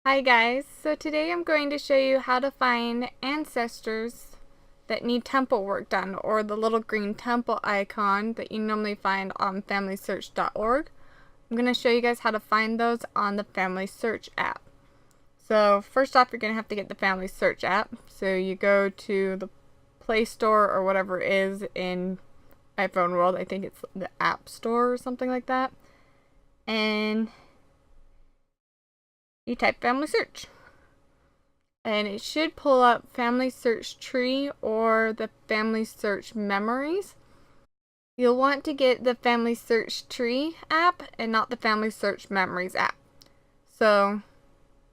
Hi guys, so today I'm going to show you how to find ancestors that need temple work done, or the little green temple icon that you normally find on Familysearch.org. I'm going to show you guys how to find those on the Familysearch app. So first off, you're going to have to get the Familysearch app. So you go to the Play Store or whatever it is in iPhone world. I think it's the App Store or something like that. And you type Family Search, and it should pull up Family Search Tree or the Family Search Memories. You'll want to get the Family Search Tree app and not the Family Search Memories app. So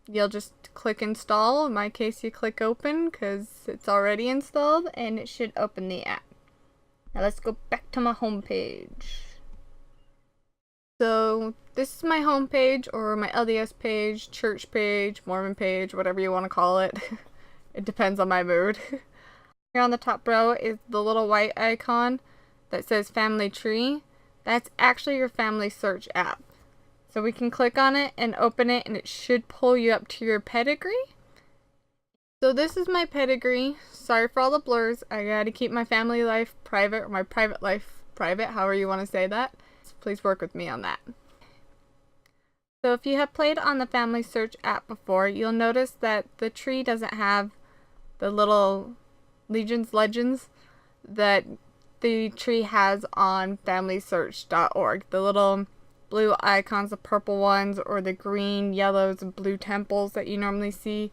you'll just click install. In my case, you click open because it's already installed, and it should open the app. Now let's go back to my home page. So this is my home page, or my LDS page, church page, Mormon page, whatever you want to call it. It depends on my mood. Here on the top row is the little white icon that says Family Tree. That's actually your Family Search app. So we can click on it and open it, and it should pull you up to your pedigree. So this is my pedigree. Sorry for all the blurs. I gotta keep my family life private, or my private life private, however you want to say that. Please work with me on that. So if you have played on the Family Search app before, you'll notice that the tree doesn't have the little legends that the tree has on Familysearch.org. The little blue icons, the purple ones, or the green, yellows, and blue temples that you normally see.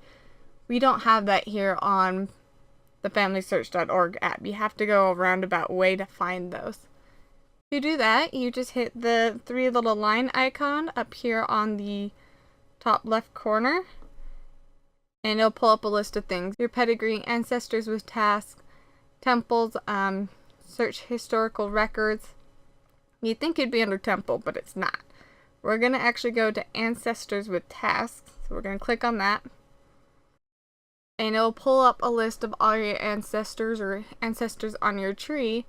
We don't have that here on the Familysearch.org app. You have to go a roundabout way to find those. To do that, you just hit the three little line icon up here on the top left corner, and it'll pull up a list of things. Your pedigree, ancestors with tasks, temples, search historical records. You'd think it'd be under temple, but it's not. We're going to actually go to ancestors with tasks, so we're going to click on that. And it'll pull up a list of all your ancestors or ancestors on your tree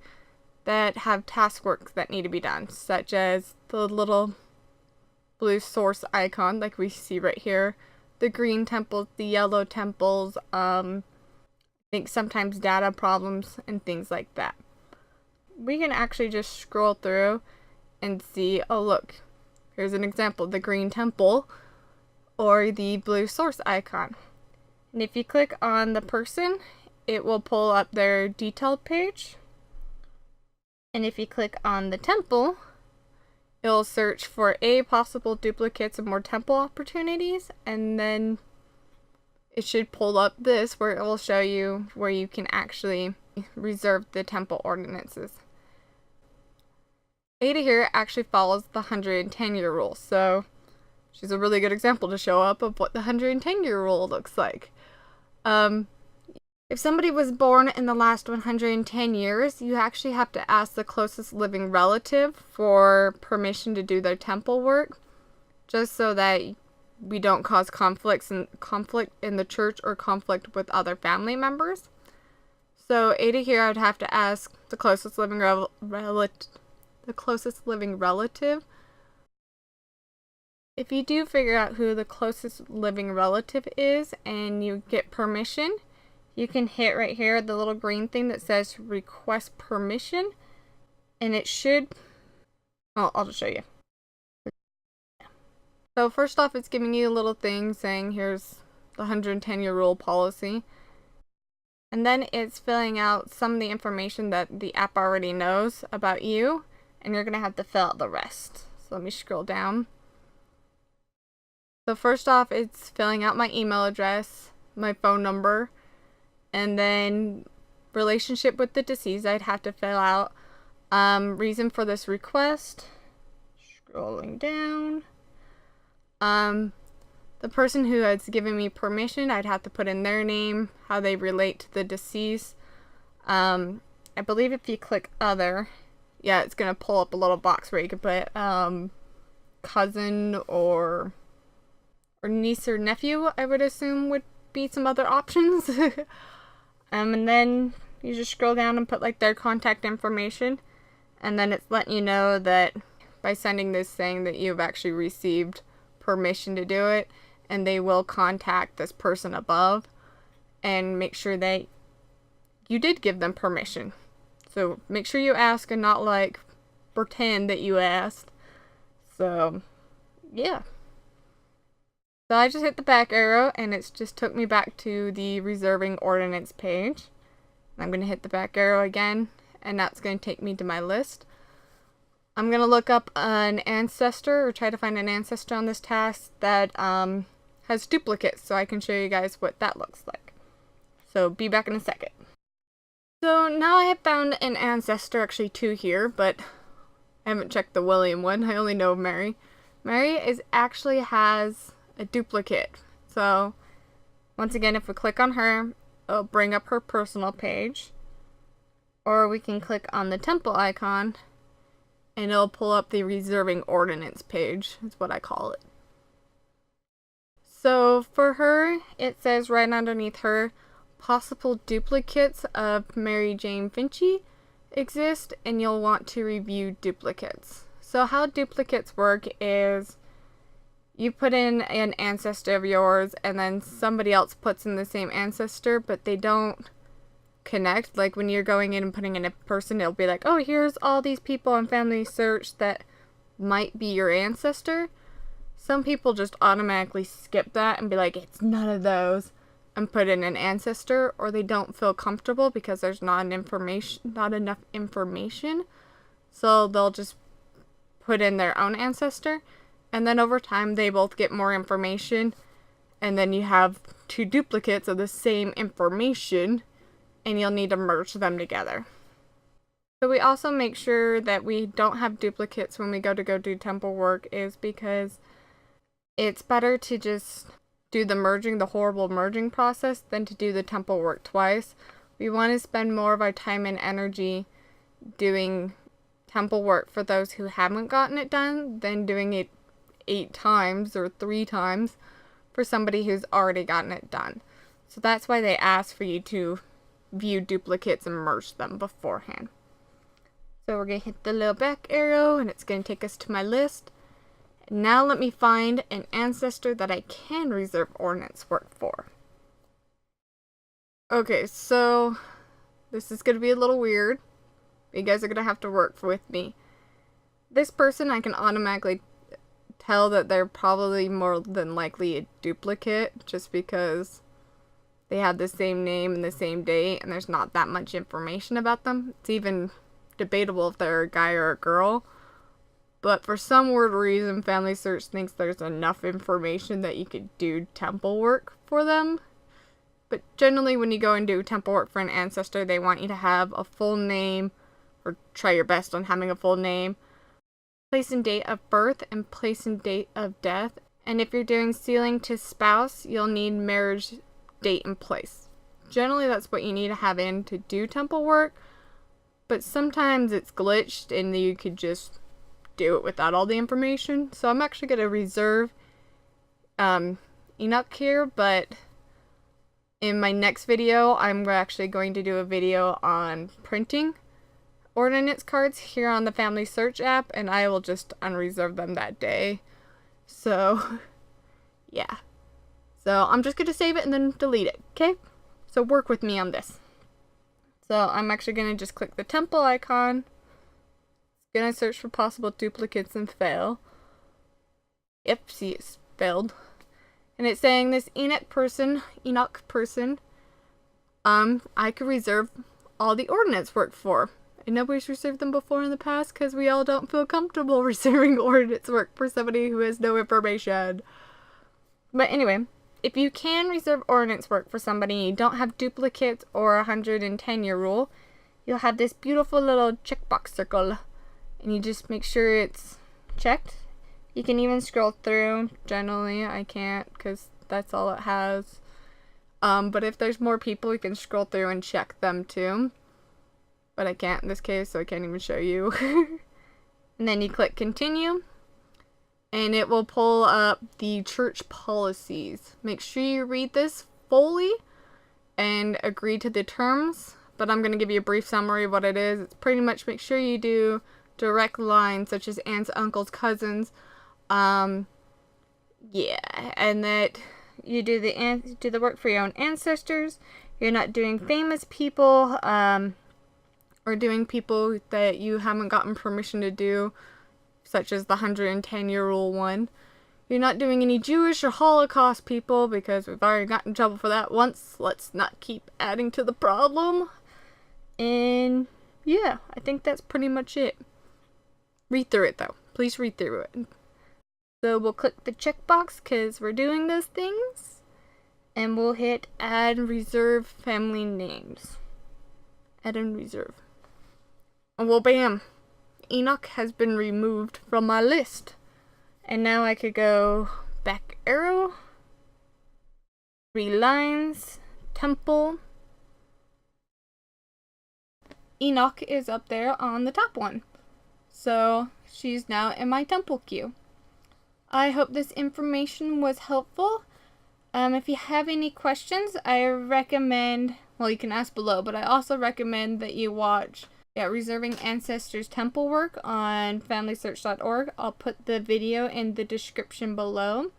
that have task work that need to be done, such as the little blue source icon like we see right here, the green temples, the yellow temples, I think sometimes data problems and things like that. We can actually just scroll through and see, oh look, here's an example, the green temple or the blue source icon. And if you click on the person, it will pull up their detailed page. And if you click on the temple, it'll search for possible duplicates and more temple opportunities, and then it should pull up this where it will show you where you can actually reserve the temple ordinances. Ada here actually follows the 110-year rule, so she's a really good example to show up of what the 110-year rule looks like. If somebody was born in the last 110 years, you actually have to ask the closest living relative for permission to do their temple work, just so that we don't cause conflict in the church or conflict with other family members. So Ada here, I would have to ask the closest living relative. If you do figure out who the closest living relative is and you get permission, you can hit right here the little green thing that says request permission, and it should, I'll just show you. So first off, it's giving you a little thing saying here's the 110-year rule policy, and then it's filling out some of the information that the app already knows about you, and you're going to have to fill out the rest. So let me scroll down. So first off, it's filling out my email address, my phone number, and then relationship with the deceased. I'd have to fill out reason for this request. Scrolling down. The person who has given me permission, I'd have to put in their name, how they relate to the deceased. I believe if you click other, yeah, it's going to pull up a little box where you can put cousin or niece or nephew, I would assume would be some other options. And then you just scroll down and put like their contact information, and then it's letting you know that by sending this saying that you've actually received permission to do it, and they will contact this person above and make sure that you did give them permission. So make sure you ask and not like pretend that you asked. So yeah. So I just hit the back arrow and it's just took me back to the reserving ordinance page. I'm going to hit the back arrow again and that's going to take me to my list. I'm going to look up an ancestor or try to find an ancestor on this task that has duplicates so I can show you guys what that looks like. So be back in a second. So now I have found an ancestor, actually two here, but I haven't checked the William one. I only know Mary. Mary actually has a duplicate. So once again, if we click on her, it'll bring up her personal page. Or we can click on the temple icon and it'll pull up the reserving ordinance page, is what I call it. So for her, it says right underneath her, possible duplicates of Mary Jane Finchy exist and you'll want to review duplicates. So how duplicates work is you put in an ancestor of yours and then somebody else puts in the same ancestor, but they don't connect. Like when you're going in and putting in a person, it'll be like, oh, here's all these people on Familysearch that might be your ancestor. Some people just automatically skip that and be like, it's none of those, and put in an ancestor, or they don't feel comfortable because there's not enough information. So they'll just put in their own ancestor, and then over time they both get more information, and then you have two duplicates of the same information, and you'll need to merge them together. So we also make sure that we don't have duplicates when we go do temple work, is because it's better to just do the horrible merging process than to do the temple work twice. We want to spend more of our time and energy doing temple work for those who haven't gotten it done than doing it 8 times or 3 times for somebody who's already gotten it done. So that's why they ask for you to view duplicates and merge them beforehand. So we're going to hit the little back arrow and it's going to take us to my list. Now let me find an ancestor that I can reserve ordinance work for. Okay, so this is going to be a little weird. You guys are going to have to work with me. This person, I can automatically tell that they're probably more than likely a duplicate just because they have the same name and the same date and there's not that much information about them. It's even debatable if they're a guy or a girl. But for some weird reason, Familysearch thinks there's enough information that you could do temple work for them. But generally when you go and do temple work for an ancestor, they want you to have a full name, or try your best on having a full name, place and date of birth, and place and date of death. And if you're doing sealing to spouse, you'll need marriage date and place. Generally that's what you need to have in to do temple work, but sometimes it's glitched and you could just do it without all the information. So I'm actually going to reserve Enoch here, but in my next video I'm actually going to do a video on printing ordinance cards here on the Familysearch app, and I will just unreserve them that day. So yeah, so I'm just going to save it and then delete it, okay? So work with me on this. So I'm actually going to just click the temple icon. Gonna search for possible duplicates and fail. Yep, see, it's failed. And it's saying this Enoch person, I could reserve all the ordinance work for. And nobody's reserved them before in the past because we all don't feel comfortable reserving ordinance work for somebody who has no information. But anyway, if you can reserve ordinance work for somebody and you don't have duplicates or 110-year rule, you'll have this beautiful little checkbox circle. And you just make sure it's checked. You can even scroll through. Generally, I can't because that's all it has. But if there's more people, you can scroll through and check them too. But I can't in this case, so I can't even show you. And then you click continue. And it will pull up the church policies. Make sure you read this fully and agree to the terms. But I'm going to give you a brief summary of what it is. It's pretty much make sure you do direct lines such as aunts, uncles, cousins. You Yeah, and that you do the work for your own ancestors. You're not doing famous people, or doing people that you haven't gotten permission to do, such as the 110-year-old one. You're not doing any Jewish or Holocaust people, because we've already gotten in trouble for that once. Let's not keep adding to the problem. And yeah, I think that's pretty much it. Read through it though. Please read through it. So we'll click the checkbox because we're doing those things. And we'll hit add reserve family names. Add and reserve. And well, bam. Enoch has been removed from my list. And now I could go back arrow, 3 lines, temple. Enoch is up there on the top one. So she's now in my temple queue. I hope this information was helpful. If you have any questions, I recommend, well, you can ask below, but I also recommend that you watch Reserving Ancestors Temple Work on Familysearch.org. I'll put the video in the description below.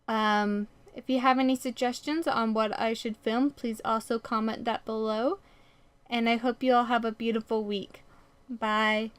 If you have any suggestions on what I should film, please also comment that below. And I hope you all have a beautiful week. Bye.